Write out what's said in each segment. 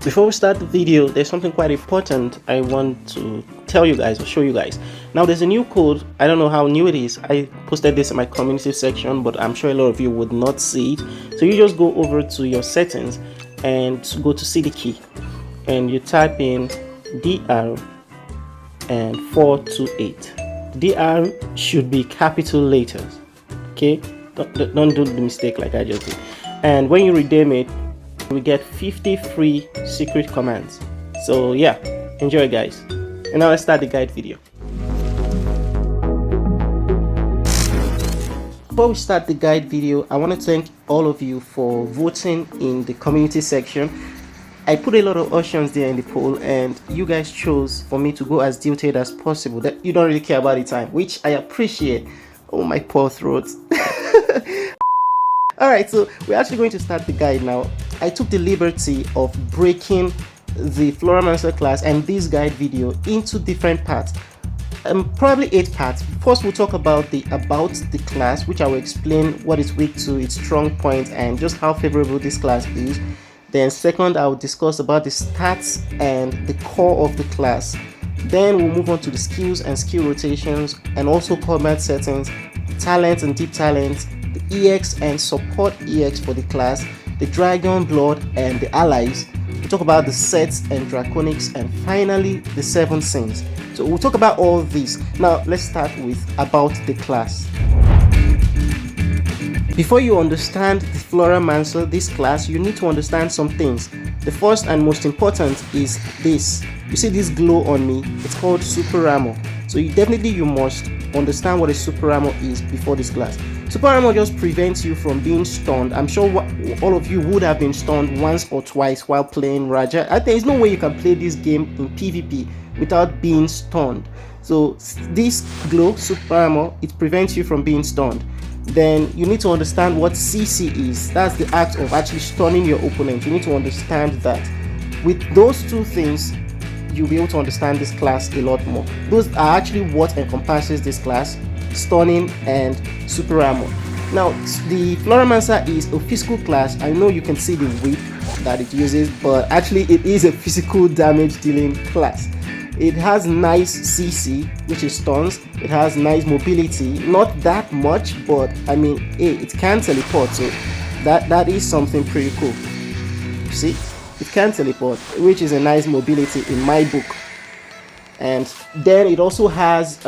Before we start the video, there's something quite important I want to tell you guys or show you guys. Now there's a new code. I don't know how new it is. I posted this in my community section, but I'm sure a lot of you would not see it. So you just go over to your settings and go to CD key and you type in DR and 428. DR should be capital letters. Okay, don't do the mistake like I just did. And when you redeem it, we get 50 free secret commands. So yeah, enjoy guys. And now let's start the guide video. Before we start the guide video, I want to thank all of you for voting in the community section. I put a lot of options there in the poll and you guys chose for me to go as detailed as possible. That you don't really care about the time, which I appreciate. Oh, my poor throat. Alright, so we're actually going to start the guide now. I took the liberty of breaking the Floramancer class and this guide video into different parts. Probably 8 parts. First, we'll talk about the class, which I will explain what it's weak to, its strong points, and just how favorable this class is. Then second, I will discuss about the stats and the core of the class. Then we'll move on to the skills and skill rotations, and also combat settings, talents and deep talents, the EX and support EX for the class, the Dragonbloods and the Allies. We'll talk about the sets and draconics, and finally the 7 sins. So we'll talk about all this. Now let's start with about the class. Before you understand the Floramancer, this class, you need to understand some things. The first and most important is this. You see this glow on me? It's called super armor. So you must understand what a super armor is before this class. Super armor just prevents you from being stunned. I'm sure all of you would have been stunned once or twice while playing Raja. There's no way you can play this game in PvP without being stunned. So this glow, super armor, it prevents you from being stunned. Then you need to understand what CC is. That's the act of actually stunning your opponent. You need to understand that. With those two things, you'll be able to understand this class a lot more. Those are actually what encompasses this class: stunning and super armor. Now the Floramancer is a physical class. I know you can see the whip that it uses, but actually it is a physical damage dealing class. It has nice CC, which is stuns. It has nice mobility, not that much, but I mean, hey, it can teleport, so that is something pretty cool. See, it can teleport, which is a nice mobility in my book. And then it also has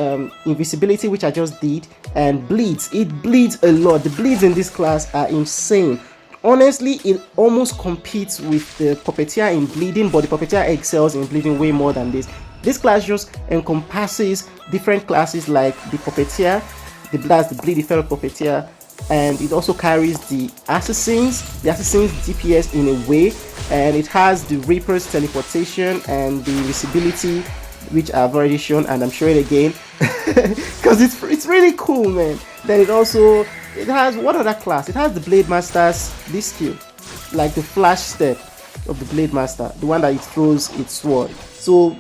invisibility, which I just did, and bleeds. It bleeds a lot. The bleeds in this class are insane. Honestly, it almost competes with the puppeteer in bleeding, but the puppeteer excels in bleeding way more than this. This class just encompasses different classes like the puppeteer, that's the bleed feral puppeteer, and it also carries the assassins DPS in a way, and it has the Reaper's teleportation and the invisibility, which I've already shown, and I'm showing it again because it's really cool, man. Then it has what other class? It has the Blade Master's this skill, like the flash step of the Blade Master, the one that it throws its sword. So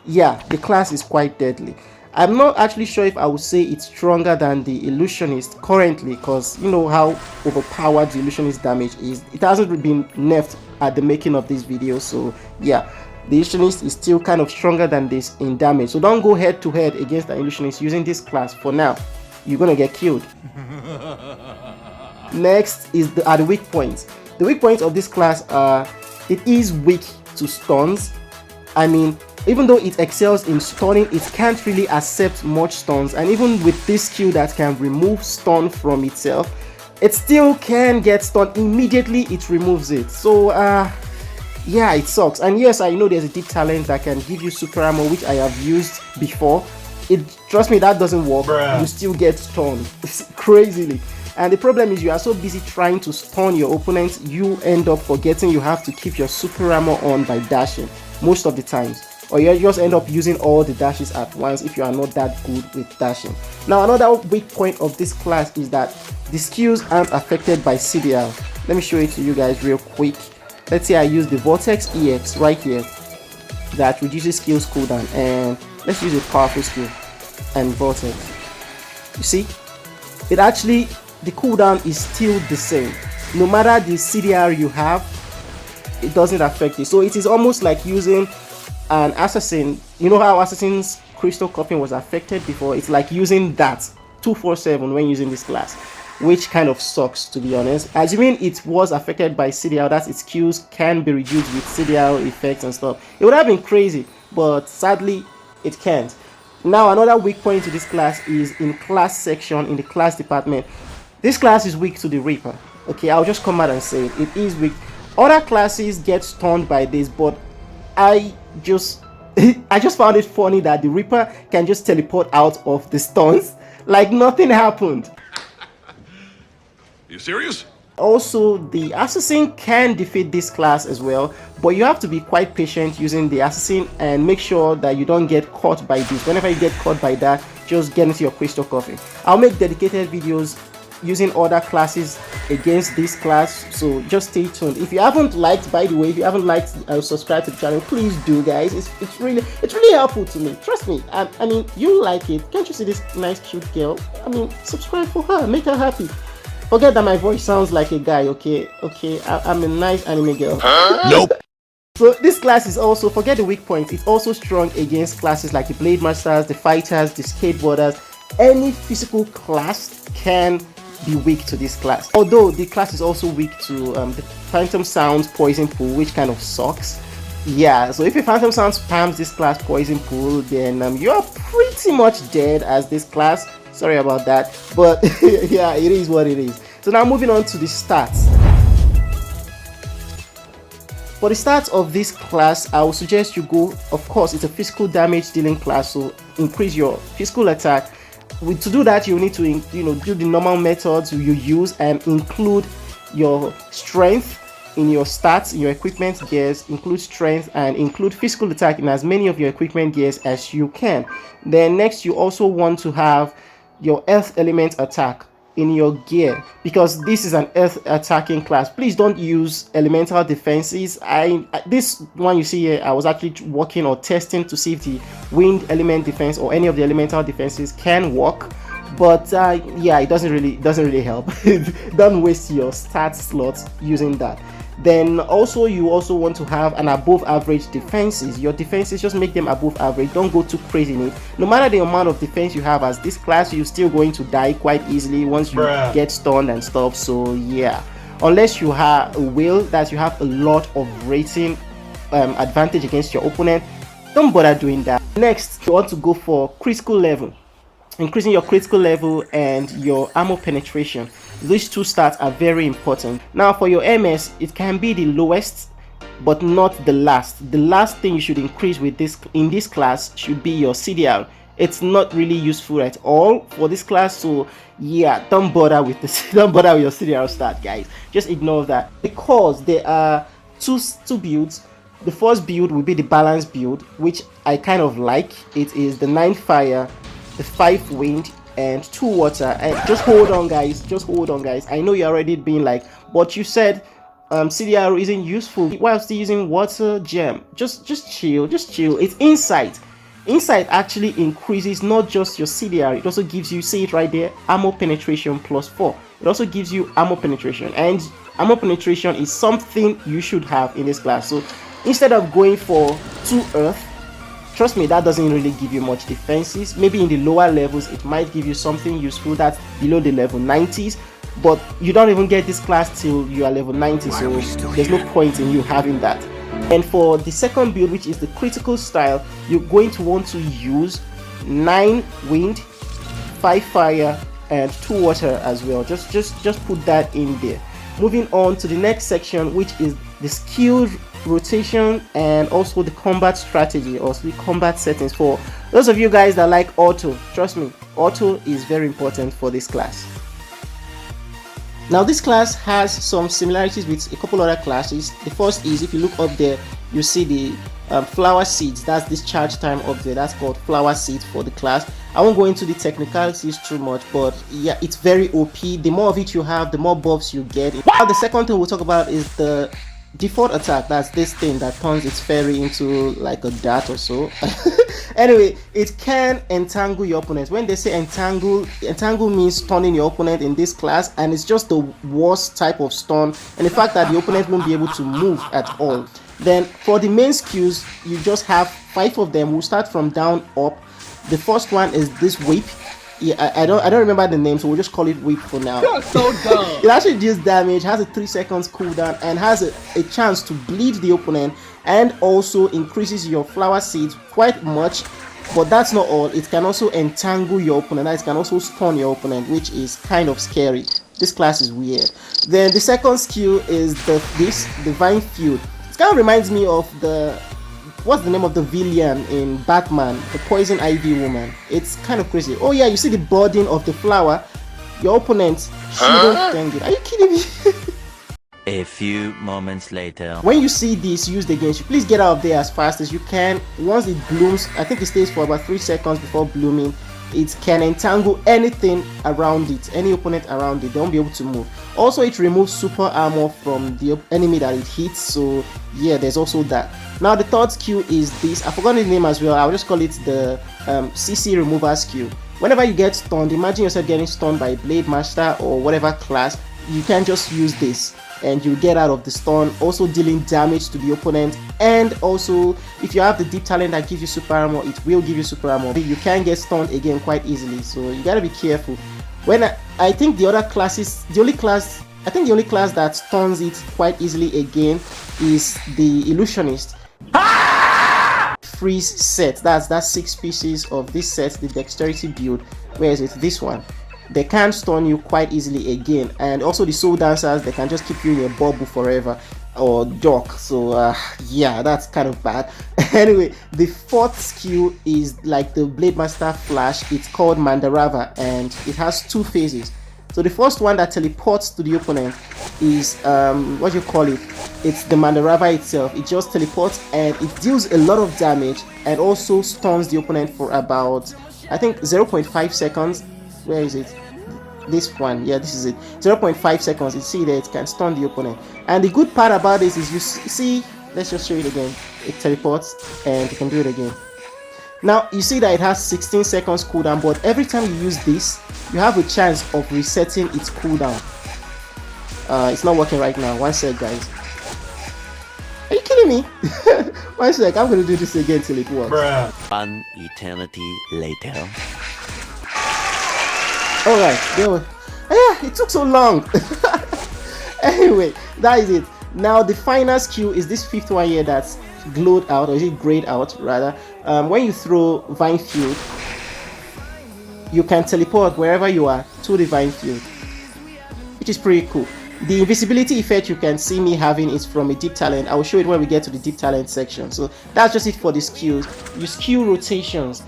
yeah, the class is quite deadly. I'm not actually sure if I would say it's stronger than the Illusionist currently, because you know how overpowered the Illusionist damage is. It hasn't been nerfed at the making of this video, so yeah, the Illusionist is still kind of stronger than this in damage. So don't go head to head against the Illusionist using this class for now. You're gonna get killed. Next is the weak points. The weak points of this class are, it is weak to stuns. I mean, even though it excels in stunning, it can't really accept much stuns, and even with this skill that can remove stun from itself, it still can get stunned immediately. It removes it. So yeah, it sucks. And yes, I know there's a deep talent that can give you super armor, which I have used before. Trust me, that doesn't work. Bruh. You still get stunned crazily. And the problem is you are so busy trying to stun your opponent, you end up forgetting you have to keep your super armor on by dashing most of the times. Or you just end up using all the dashes at once if you are not that good with dashing. Now another weak point of this class is that the skills aren't affected by CDR. Let me show it to you guys real quick. Let's say I use the Vortex EX right here that reduces skills cooldown, and let's use a powerful skill and Vortex. You see, it actually, the cooldown is still the same. No matter the CDR you have, it doesn't affect it. So it is almost like using an assassin. You know how assassin's crystal cupping was affected before? It's like using that 247 when using this class, which kind of sucks, to be honest. Assuming it was affected by CDL, that its Qs can be reduced with CDL effects and stuff, it would have been crazy, but sadly it can't. Now another weak point to this class is in class section, in the class department. This class is weak to the Reaper. Okay, I'll just come out and say it is weak. Other classes get stunned by this, but I just found it funny that the Reaper can just teleport out of the stuns like nothing happened. You serious? Also, the assassin can defeat this class as well, but you have to be quite patient using the assassin and make sure that you don't get caught by this. Whenever you get caught by that, just get into your crystal coffin. I'll make dedicated videos using other classes against this class, so just stay tuned. If you haven't liked, by the way, if you haven't liked subscribe to the channel, please do, guys. It's really helpful to me, trust me. I mean, you like it. Can't you see this nice cute girl? I mean, subscribe for her, make her happy. Forget that my voice sounds like a guy, okay? I'm a nice anime girl. Nope. So this class is also, forget the weak points, it's also strong against classes like the Blade Masters, the Fighters, the Skateboarders. Any physical class can be weak to this class. Although the class is also weak to the Phantom Sounds Poison Pool, which kind of sucks. Yeah, so if a Phantom Sound spams this class Poison Pool, then you're pretty much dead as this class. Sorry about that, but yeah, it is what it is. So now moving on to the stats. For the stats of this class, I would suggest you go, of course, it's a physical damage dealing class, so increase your physical attack. To do that, you need to do the normal methods you use and include your strength in your stats, in your equipment gears, include strength and include physical attack in as many of your equipment gears as you can. Then next, you also want to have your earth element attack in your gear, because this is an earth attacking class. Please don't use elemental defenses. This one you see here, I was actually working or testing to see if the wind element defense or any of the elemental defenses can work, but yeah, it doesn't really help. Don't waste your stat slots using that. Then also you also want to have an above average defenses. Your defenses, just make them above average, don't go too crazy in it. No matter the amount of defense you have as this class, you're still going to die quite easily once you get stunned and stuff. So yeah, unless you have a will that you have a lot of rating advantage against your opponent, don't bother doing that. Next, you want to go for critical level, increasing your critical level and your ammo penetration. These two stats are very important. Now for your MS, it can be the lowest but not the last. The last thing you should increase with this in this class should be your CDR. It's not really useful at all for this class, so yeah, don't bother with this. Don't bother with your CDR stat, guys. Just ignore that, because there are two builds. The first build will be the balance build, which I kind of like. It is the 9 fire, the 5 wind, and 2 water. And just hold on, guys. I know you're already being like, but you said CDR isn't useful. Why are you still using water gem? Just chill. It's insight. Insight actually increases not just your CDR, it also gives you, see it right there, ammo penetration +4. It also gives you ammo penetration, and ammo penetration is something you should have in this class. So instead of going for 2 earth, trust me, that doesn't really give you much defenses. Maybe in the lower levels it might give you something useful that's below the level 90s, but you don't even get this class till you are level 90, so there's no point in you having that. And for the second build, which is the critical style, you're going to want to use 9 wind, 5 fire, and 2 water as well. Just put that in there. Moving on to the next section, which is the skilled rotation and also the combat strategy or the combat settings. For those of you guys that like auto, trust me, auto is very important for this class. Now this class has some similarities with a couple other classes. The first is, if you look up there, you see the flower seeds. That's this charge time up there, that's called flower seeds for the class. I won't go into the technicalities too much, but yeah, it's very OP. The more of it you have, the more buffs you get. Now the second thing we'll talk about is the default attack, that's this thing that turns its fairy into like a dart or so. Anyway, it can entangle your opponent. When they say entangle means stunning your opponent in this class, and it's just the worst type of stun, and the fact that the opponent won't be able to move at all. Then for the main skills, you just have 5 of them. We'll start from down up. The first one is this whip. Yeah, I don't remember the name, so we'll just call it whip for now. You're so dumb. It actually deals damage, has a 3 seconds cooldown, and has a chance to bleed the opponent, and also increases your flower seeds quite much. But that's not all. It can also entangle your opponent. It can also stun your opponent, which is kind of scary. This class is weird. Then the second skill is this Divine Field. It kind of reminds me of what's the name of the villain in Batman, the Poison Ivy woman. It's kind of crazy. Oh yeah, you see the budding of the flower. Your opponent shouldn't thank it. Are you kidding me? A few moments later. When you see this used against you, please get out of there as fast as you can. Once it blooms, I think it stays for about 3 seconds before blooming. It can entangle anything around it, any opponent around it. They won't be able to move. Also, it removes super armor from the enemy that it hits. So yeah, there's also that. Now the third skill is this. I forgot the name as well. I'll just call it the CC remover skill. Whenever you get stunned, imagine yourself getting stunned by Blade Master or whatever class. You can just use this and you get out of the stun, also dealing damage to the opponent. And also, if you have the deep talent that gives you super armor, it will give you super armor. You can get stunned again quite easily, so you gotta be careful. When I think the other classes, the only class that stuns it quite easily again is the Illusionist. Freeze set. That's 6 pieces of this set, the dexterity build. Where is it? This one. They can stun you quite easily again, and also the soul dancers, they can just keep you in a bubble forever or dock. So yeah, that's kind of bad. Anyway, the fourth skill is like the Blade Master Flash. It's called Mandarava, and it has 2 phases. So the first one that teleports to the opponent is what do you call it? It's the Mandarava itself. It just teleports and it deals a lot of damage and also stuns the opponent for about, I think, 0.5 seconds. Where is it? This one. Yeah, this is it. 0.5 seconds. You see that it can stun the opponent. And the good part about this is you see, let's just show it again. It teleports and you can do it again. Now you see that it has 16 seconds cooldown, but every time you use this, you have a chance of resetting its cooldown. It's not working right now. One sec, guys. Are you kidding me? One sec, I'm gonna do this again till it works. Bruh. One eternity later. Alright, there we. Yeah, it took so long. Anyway, that is it. Now the final skill is this 5th one here that's glowed out, or is it grayed out rather. When you throw Vine Field, you can teleport wherever you are to the Vine Field, which is pretty cool. The invisibility effect you can see me having is from a deep talent. I will show it when we get to the deep talent section. So that's just it for the skills. You skill rotations.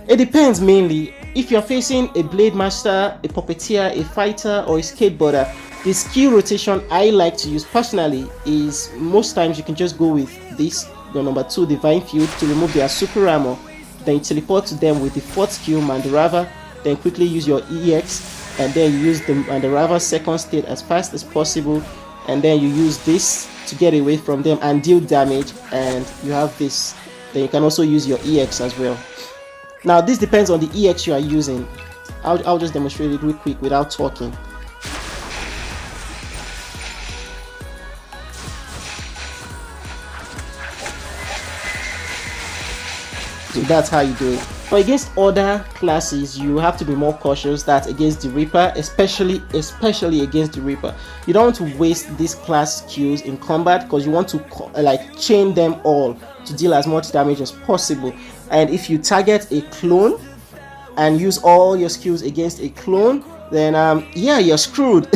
It depends mainly. If you're facing a Blade Master, a Puppeteer, a Fighter, or a Skateboarder, the skill rotation I like to use personally is most times you can just go with this, the number 2 Divine Field, to remove their super armor. Then you teleport to them with the 4th skill Mandarava, then quickly use your EX, and then you use the Mandarava 2nd state as fast as possible, and then you use this to get away from them and deal damage, and you have this. Then you can also use your EX as well. Now this depends on the EX you are using. I'll just demonstrate it real quick without talking. So that's how you do it. But against other classes, you have to be more cautious. That's against the Reaper, especially against the Reaper. You don't want to waste these class skills in combat because you want to like chain them all to deal as much damage as possible. And if you target a clone and use all your skills against a clone, then yeah, you're screwed.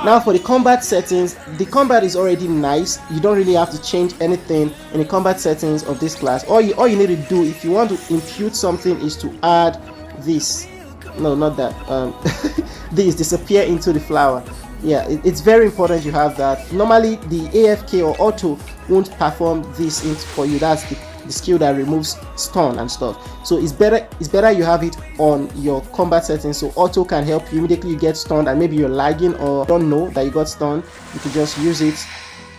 Now for the combat settings, the combat is already nice. You don't really have to change anything in the combat settings of this class. All you need to do if you want to impute something is to add this. No, not that. This disappear into the flower. Yeah, it's very important you have that. Normally the AFK or auto won't perform this for you. That's the the skill that removes stun and stuff. So it's better you have it on your combat settings, so auto can help you immediately you get stunned and maybe you're lagging or don't know that you got stunned. You can just use it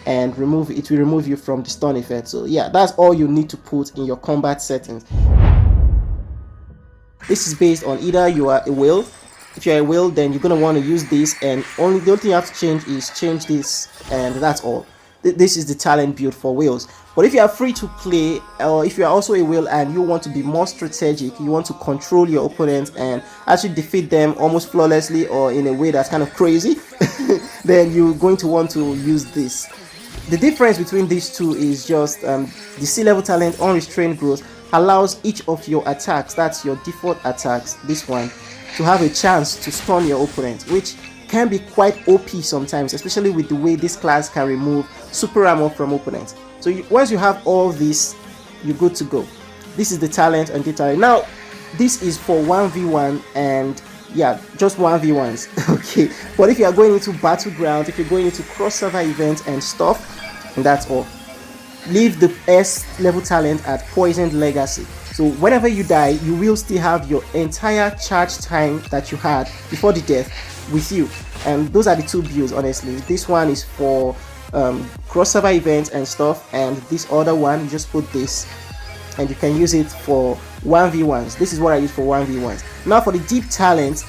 and it will remove you from the stun effect. So yeah, that's all you need to put in your combat settings. This is based on either you are a whale. If you're a whale, then you're going to want to use this, and the only thing you have to change is change this, and that's all. This is the talent build for whales. But if you are free to play, or if you are also a whale and you want to be more strategic, you want to control your opponents and actually defeat them almost flawlessly or in a way that's kind of crazy, then you're going to want to use this. The difference between these two is just the sea level talent unrestrained growth allows each of your attacks, that's your default attacks, this one, to have a chance to stun your opponent, which can be quite OP sometimes, especially with the way this class can remove super armor from opponents. So once you have all this, you're good to go. This is the talent and the talent. Now, this is for 1v1 and yeah, just 1v1s, okay? But if you are going into battleground, if you're going into cross-server events and stuff, that's all. Leave the S level talent at Poisoned Legacy. So whenever you die, you will still have your entire charge time that you had before the death with you. And those are the two builds, honestly. This one is for cross-server events and stuff, and this other one, you just put this and you can use it for 1v1s. This is what I use for 1v1s. Now for the deep talent,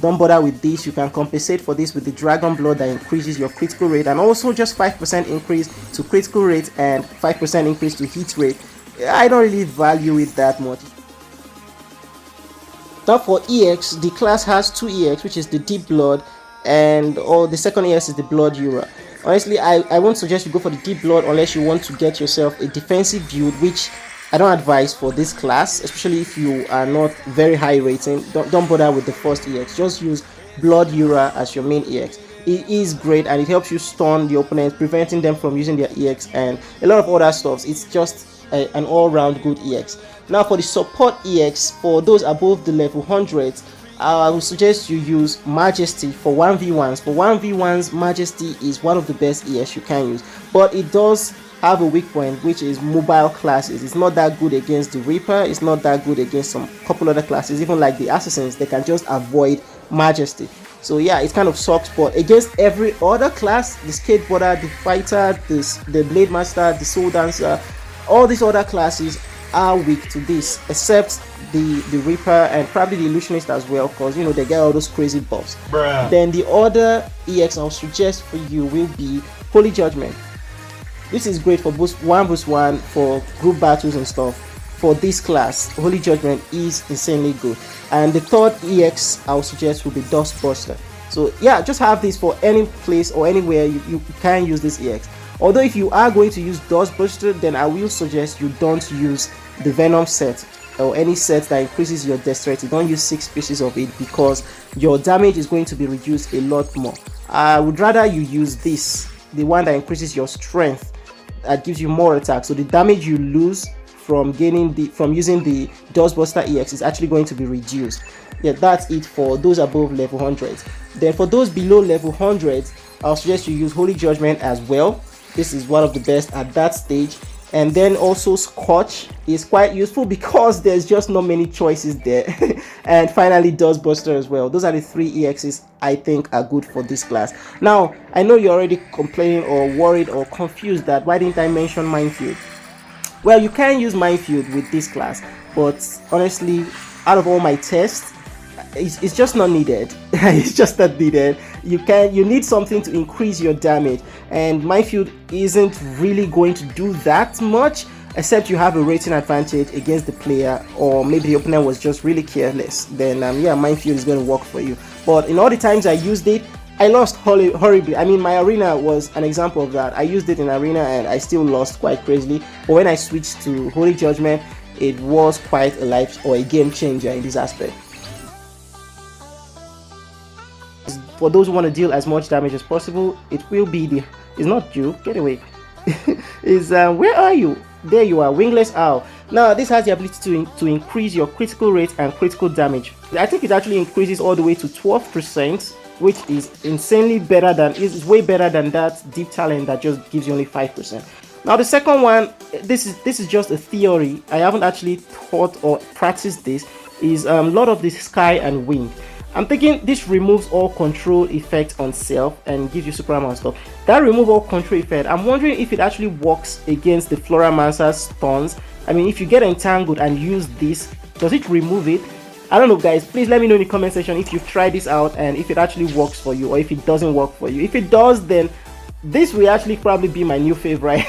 don't bother with this. You can compensate for this with the Dragon Blood that increases your critical rate, and also just 5% increase to critical rate and 5% increase to hit rate. I don't really value it that much. Now for EX, the class has two EX, which is the Deep Blood, and the second EX is the Blood Ura. Honestly, I won't suggest you go for the Deep Blood unless you want to get yourself a defensive build, which I don't advise for this class, especially if you are not very high rating. Don't bother with the first EX. Just use Blood Ura as your main EX. It is great and it helps you stun the opponents, preventing them from using their EX and a lot of other stuff. It's just an all-round good EX. Now for the support EX, for those above the level 100s, I would suggest you use Majesty for 1v1s. For 1v1s, Majesty is one of the best EX you can use, but it does have a weak point, which is mobile classes. It's not that good against the Reaper, it's not that good against some couple other classes, even like the Assassins. They can just avoid Majesty. So yeah, it kind of sucks, but against every other class, the Skateboarder, the Fighter, the Blade Master, the Soul Dancer, all these other classes are weak to this, except the Reaper and probably the Illusionist as well, because you know they get all those crazy buffs. Bruh. Then the other EX I'll suggest for you will be Holy Judgment. This is great for boost 1v1 for group battles and stuff. For this class, Holy Judgment is insanely good. And the third EX I'll suggest will be Dustbuster. So yeah, just have this for any place or anywhere you can use this EX. Although if you are going to use Dustbuster, then I will suggest you don't use the Venom set or any set that increases your dexterity. Don't use 6 pieces of it because your damage is going to be reduced a lot more. I would rather you use this, the one that increases your strength, that gives you more attack. So the damage you lose from using the Dustbuster EX is actually going to be reduced. Yeah, that's it for those above level 100. Then for those below level 100, I'll suggest you use Holy Judgment as well. This is one of the best at that stage. And then also Scorch is quite useful because there's just not many choices there. And finally Dustbuster as well. Those are the 3 EXs I think are good for this class. Now I know you're already complaining or worried or confused that why didn't I mention Minefield? Well, you can use Minefield with this class, but honestly, out of all my tests, it's just not needed. it's just not needed. You need something to increase your damage, and Minefield isn't really going to do that much, except you have a rating advantage against the player, or maybe the opponent was just really careless. Then yeah, Minefield is going to work for you. But in all the times I used it, I lost horribly. I mean, my arena was an example of that. I used it in arena and I still lost quite crazily. But when I switched to Holy Judgment, it was quite a life or a game changer in this aspect. For those who want to deal as much damage as possible, it will be the... It's not you, get away. Where are you? There you are, Wingless Owl. Now this has the ability to increase your critical rate and critical damage. I think it actually increases all the way to 12%, which is insanely better than, is way better than that deep talent that just gives you only 5%. Now the second one, this is just a theory. I haven't actually taught or practiced this. Is Lord of the Sky and Wind. I'm thinking this removes all control effect on self and gives you Superman and stuff. That remove all control effect, I'm wondering if it actually works against the Floramancer's stuns. I mean, if you get entangled and use this, does it remove it? I don't know, guys. Please let me know in the comment section if you've tried this out and if it actually works for you, or if it doesn't work for you. If it does, then this will actually probably be my new favorite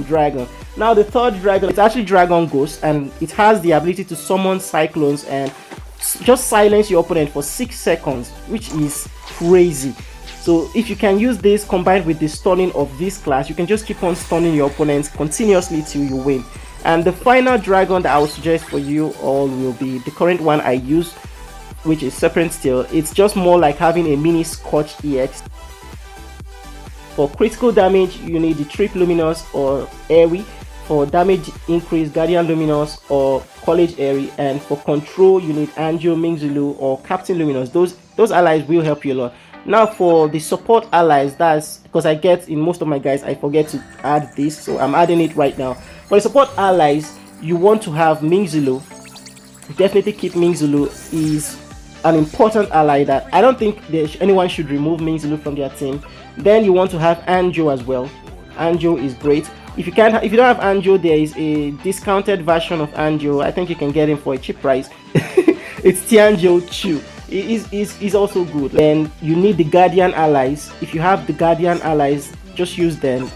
dragon. Now the third dragon, it's actually Dragon Ghost, and it has the ability to summon cyclones and just silence your opponent for 6 seconds, which is crazy. So if you can use this combined with the stunning of this class, you can just keep on stunning your opponents continuously till you win. And the final dragon that I would suggest for you all will be the current one I use, which is Serpent Steel. It's just more like having a mini Scorch EX. For critical damage, you need the Trip Luminous or Airy. For damage increase, Guardian Luminous or College Airy. And for control, you need Anjo, Mingzulu or Captain Luminous. Those allies will help you a lot. Now for the support allies, that's because I get in most of my guys I forget to add this, so I'm adding it right now. For the support allies, you want to have Mingzulu. Definitely keep Mingzulu. Is an important ally that I don't think anyone should remove Mingzulu from their team. Then you want to have Anjo as well. Anjo is great. If you don't have Anjo, there is a discounted version of Anjo. I think you can get him for a cheap price. It's Tianjo Chu. Is also good. And you need the Guardian allies. If you have the Guardian allies, just use them.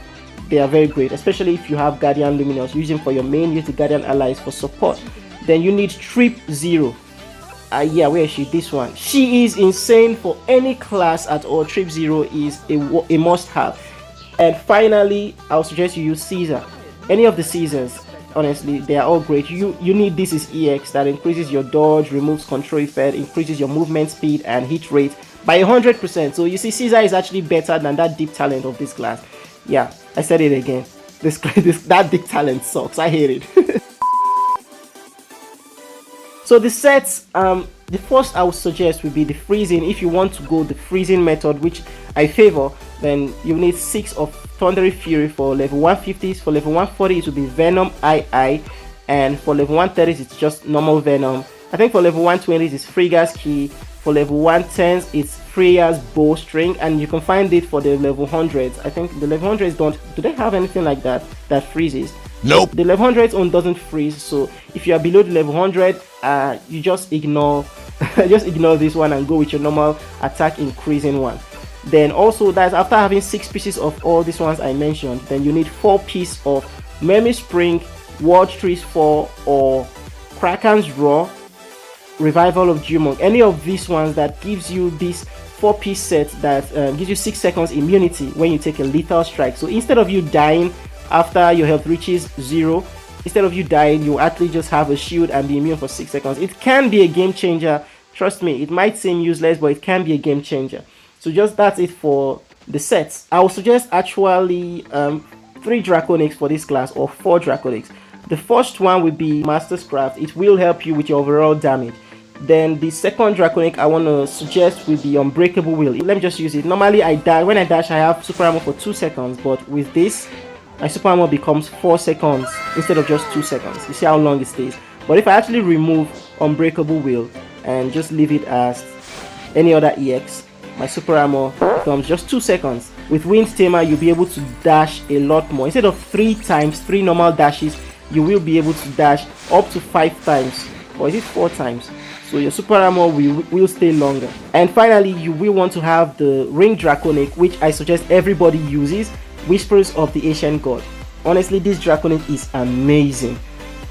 They are very great, especially if you have Guardian Luminous. Use them for your main, use the Guardian allies for support. Then you need Trip Zero. Yeah, where is she? This one. She is insane for any class at all. Trip Zero is a must-have. And finally, I'll suggest you use Caesar. Any of the Caesars, honestly, they are all great. You need this is EX that increases your dodge, removes control effect, increases your movement speed and hit rate by 100%. So you see, Caesar is actually better than that deep talent of this class. Yeah, I said it again. That deep talent sucks. I hate it. So the sets, the first I would suggest would be the freezing. If you want to go the freezing method, which I favor, then you need 6 of Thundery Fury for level 150s. For level 140 it will be Venom II, and for level 130s it's just normal Venom. I think for level 120s it's Frigga's Key. For level 110s it's Freya's Bowstring, and you can find it for the level 100s. I think the level 100s do they have anything like that freezes? Nope. The level 100's own doesn't freeze, so if you are below the level 100, you just ignore this one and go with your normal attack increasing one. Then also, that's after having 6 pieces of all these ones I mentioned, then you need 4 pieces of Mermaid Spring, World Trees 4, or Kraken's Roar, Revival of Jumong. Any of these ones that gives you this 4-piece set that gives you 6 seconds immunity when you take a lethal strike. So instead of you dying after your health reaches 0, instead of you dying, you actually just have a shield and be immune for 6 seconds. It can be a game changer. Trust me, it might seem useless, but it can be a game changer. So just that's it for the sets. I would suggest actually 3 draconics for this class, or 4 draconics. The first one would be Master's Craft. It will help you with your overall damage. Then the second draconic I want to suggest with the Unbreakable Will. Let me just use it. Normally when I dash I have super armor for 2 seconds, but with this my super armor becomes 4 seconds instead of just 2 seconds. You see how long it stays. But if I actually remove Unbreakable Will and just leave it as any other EX, my super armor becomes just 2 seconds. With Wind Tamer, you'll be able to dash a lot more. Instead of 3 normal dashes, you will be able to dash up to 5 times or is it 4 times? So your super armor will stay longer. And finally, you will want to have the ring draconic, which I suggest everybody uses, Whispers of the Ancient God. Honestly, this draconic is amazing.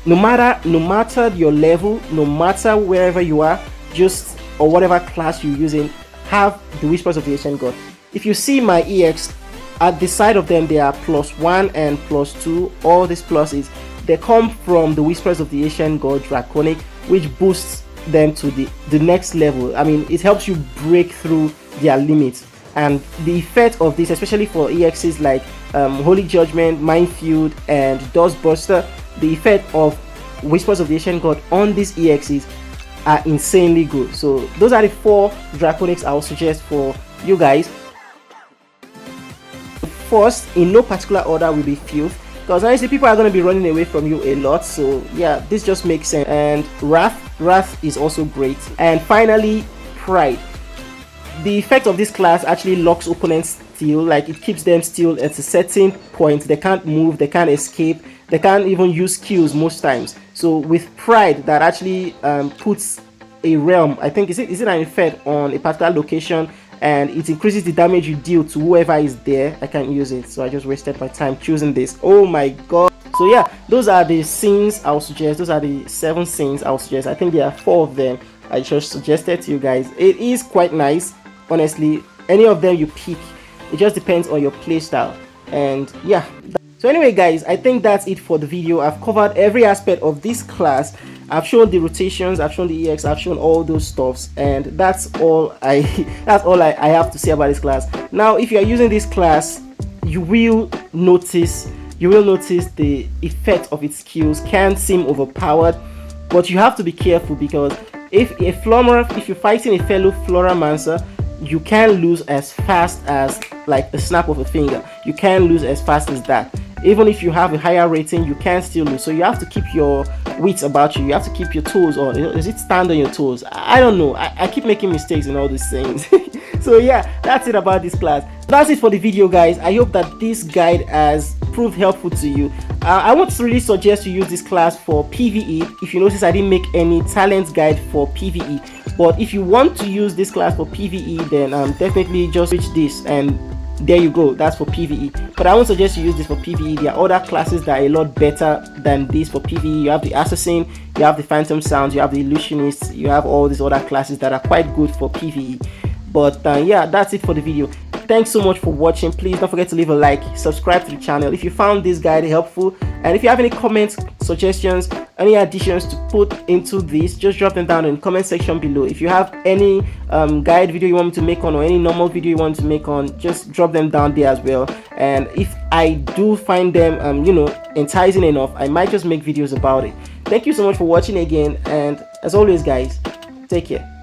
No matter your level, no matter wherever you are, just or whatever class you're using, have the Whispers of the Ancient God. If you see my EX, at the side of them there are +1 and +2. All these pluses, they come from the Whispers of the Ancient God draconic, which boosts them to the next level. I mean, it helps you break through their limits. And the effect of this, especially for EXs like Holy Judgment, Minefield, and Dustbuster, the effect of Whispers of the Ancient God on these EXs are insanely good. So those are the 4 draconics I would suggest for you guys. First, in no particular order, will be Filth, because honestly people are going to be running away from you a lot, so yeah, this just makes sense. And Wrath is also great. And finally, Pride. The effect of this class actually locks opponents still, like it keeps them still at a certain point. They can't move, they can't escape, they can't even use skills most times. So with Pride, that actually puts a realm, I think is it an effect on a particular location, and it increases the damage you deal to whoever is there. I can't use it, so I just wasted my time choosing this. Oh my god. So yeah, those are the scenes I would suggest. Those are the 7 scenes I would suggest. I think there are 4 of them I just suggested to you guys. It is quite nice, honestly. Any of them you pick, it just depends on your playstyle. And yeah, so anyway guys, I think that's it for the video. I've covered every aspect of this class. I've shown the rotations, I've shown the EX, I've shown all those stuffs, and that's all I have to say about this class. Now, if you are using this class, you will notice the effect of its skills can seem overpowered, but you have to be careful, because if you're fighting a fellow Floramancer, you can lose as fast as like a snap of a finger. You can lose as fast as that. Even if you have a higher rating, you can still lose. So you have to keep your wits about you. You have to keep your toes on. Does it stand on your toes? I don't know. I keep making mistakes in all these things. So yeah, that's it about this class. That's it for the video, guys. I hope that this guide has proved helpful to you. I would really suggest you use this class for PvE. If you notice, I didn't make any talent guide for PvE. But if you want to use this class for PvE, then definitely just switch this, and there you go, that's for PvE. But I won't suggest you use this for PvE. There are other classes that are a lot better than this for PvE. You have the Assassin, you have the Phantom Sounds, you have the Illusionist, you have all these other classes that are quite good for PvE. But yeah, that's it for the video. Thanks so much for watching. Please don't forget to leave a like, subscribe to the channel if you found this guide helpful, and if you have any comments, suggestions, any additions to put into this, just drop them down in the comment section below. If you have any guide video you want me to make on, or any normal video you want to make on, just drop them down there as well. And if I do find them you know, enticing enough, I might just make videos about it. Thank you so much for watching again, and as always guys, take care.